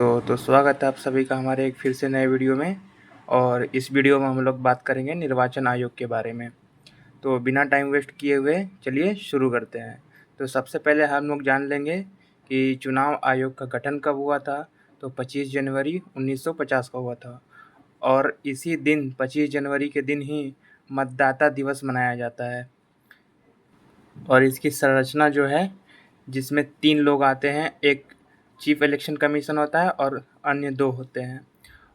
तो स्वागत है आप सभी का हमारे एक फिर से नए वीडियो में। और इस वीडियो में हम लोग बात करेंगे निर्वाचन आयोग के बारे में। तो बिना टाइम वेस्ट किए हुए चलिए शुरू करते हैं। तो सबसे पहले हम लोग जान लेंगे कि चुनाव आयोग का गठन कब हुआ था। तो 25 जनवरी 1950 को हुआ था और इसी दिन 25 जनवरी के दिन ही मतदाता दिवस मनाया जाता है। और इसकी संरचना जो है जिसमें 3 लोग आते हैं, एक चीफ इलेक्शन कमीशन होता है और अन्य 2 होते हैं।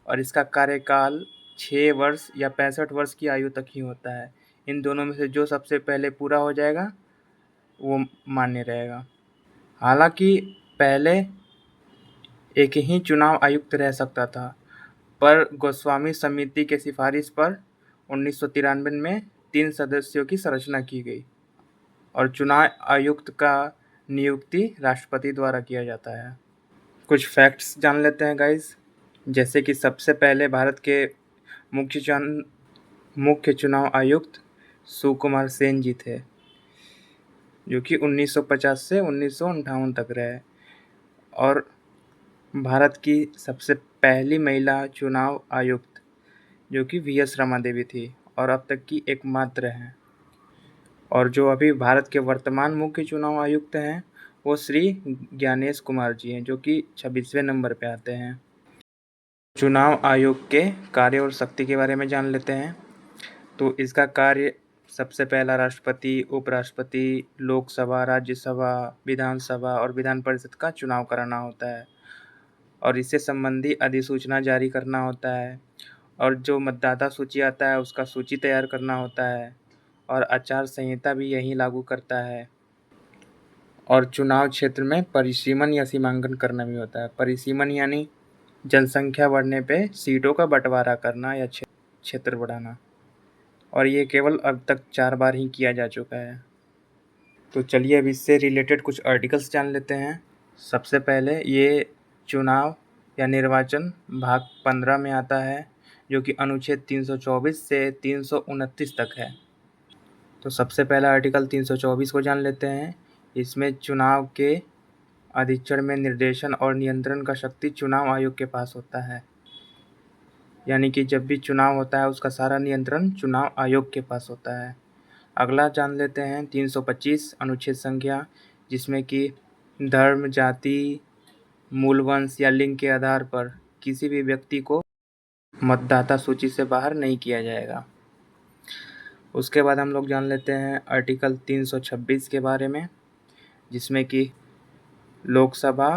और इसका कार्यकाल 6 वर्ष या 65 वर्ष की आयु तक ही होता है। इन दोनों में से जो सबसे पहले पूरा हो जाएगा वो मान्य रहेगा। हालांकि पहले एक ही चुनाव आयुक्त रह सकता था, पर गोस्वामी समिति के सिफारिश पर 1993 में 3 सदस्यों की संरचना की गई और चुनाव आयुक्त का नियुक्ति राष्ट्रपति द्वारा किया जाता है। कुछ फैक्ट्स जान लेते हैं गाइस, जैसे कि सबसे पहले भारत के मुख्य चुनाव आयुक्त सुकुमार सेन जी थे, जो कि 1950 से 1958 तक रहे। और भारत की सबसे पहली महिला चुनाव आयुक्त जो कि वी.एस. रमा देवी थी और अब तक की एकमात्र हैं। और जो अभी भारत के वर्तमान मुख्य चुनाव आयुक्त हैं वो श्री ज्ञानेश कुमार जी हैं, जो कि 26वें नंबर पे आते हैं। चुनाव आयोग के कार्य और शक्ति के बारे में जान लेते हैं। तो इसका कार्य सबसे पहला राष्ट्रपति, उपराष्ट्रपति, लोकसभा, राज्यसभा, विधानसभा और विधान परिषद का चुनाव कराना होता है और इससे संबंधी अधिसूचना जारी करना होता है। और जो मतदाता सूची आता है उसका सूची तैयार करना होता है और आचार संहिता भी यही लागू करता है। और चुनाव क्षेत्र में परिसीमन या सीमांकन करना भी होता है। परिसीमन यानी जनसंख्या बढ़ने पे सीटों का बंटवारा करना या क्षेत्र बढ़ाना, और ये केवल अब तक 4 बार ही किया जा चुका है। तो चलिए अब इससे रिलेटेड कुछ आर्टिकल्स जान लेते हैं। सबसे पहले ये चुनाव या निर्वाचन भाग 15 में आता है, जो कि अनुच्छेद 324 से 329 तक है। तो सबसे पहला आर्टिकल 324 को जान लेते हैं। इसमें चुनाव के अधीक्षण में निर्देशन और नियंत्रण का शक्ति चुनाव आयोग के पास होता है, यानी कि जब भी चुनाव होता है उसका सारा नियंत्रण चुनाव आयोग के पास होता है। अगला जान लेते हैं 325 अनुच्छेद संख्या, जिसमें कि धर्म, जाति, मूल वंश या लिंग के आधार पर किसी भी व्यक्ति को मतदाता सूची से बाहर नहीं किया जाएगा। उसके बाद हम लोग जान लेते हैं आर्टिकल 326 के बारे में, जिसमें कि लोकसभा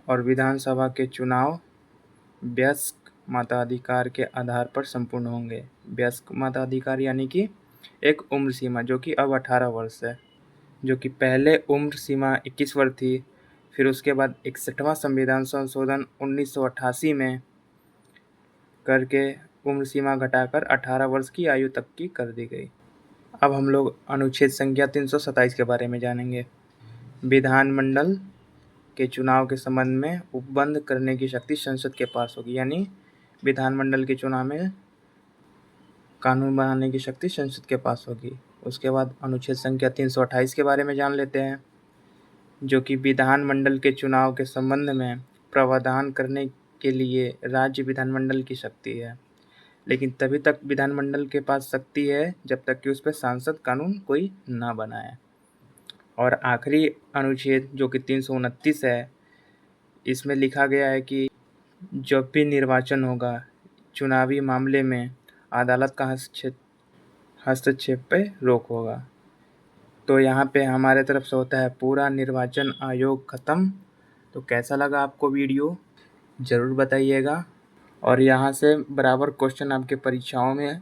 और विधानसभा के चुनाव वयस्क मताधिकार के आधार पर संपूर्ण होंगे। वयस्क मताधिकार यानी कि एक उम्र सीमा जो कि अब 18 वर्ष है, जो कि पहले उम्र सीमा 21 वर्ष थी। फिर उसके बाद 61वां संविधान संशोधन 1988 में करके उम्र सीमा घटाकर 18 वर्ष की आयु तक की कर दी गई। अब हम लोग अनुच्छेद संख्या 327 के बारे में जानेंगे। विधानमंडल के चुनाव के संबंध में उपबंध करने की शक्ति संसद के पास होगी, यानी विधानमंडल के चुनाव में कानून बनाने की शक्ति संसद के पास होगी। उसके बाद अनुच्छेद संख्या 328 के बारे में जान लेते हैं, जो कि विधानमंडल के चुनाव के संबंध में प्रावधान करने के लिए राज्य विधानमंडल की शक्ति है, लेकिन तभी तक विधानमंडल के पास शक्ति है जब तक कि उस पर सांसद कानून कोई ना बनाए। और आखिरी अनुच्छेद जो कि 329 है, इसमें लिखा गया है कि जब भी निर्वाचन होगा चुनावी मामले में अदालत का हस्तक्षेप पे रोक होगा। तो यहाँ पे हमारे तरफ से होता है पूरा निर्वाचन आयोग ख़त्म। तो कैसा लगा आपको वीडियो ज़रूर बताइएगा। और यहाँ से बराबर क्वेश्चन आपके परीक्षाओं में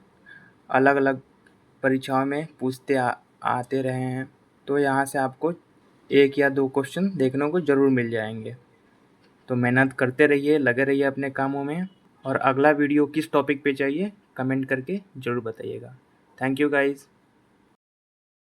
अलग अलग परीक्षाओं में पूछते आते रहे हैं, तो यहाँ से आपको 1 या 2 क्वेश्चन देखने को ज़रूर मिल जाएंगे। तो मेहनत करते रहिए, लगे रहिए अपने कामों में। और अगला वीडियो किस टॉपिक पे चाहिए कमेंट करके ज़रूर बताइएगा। Thank you guys.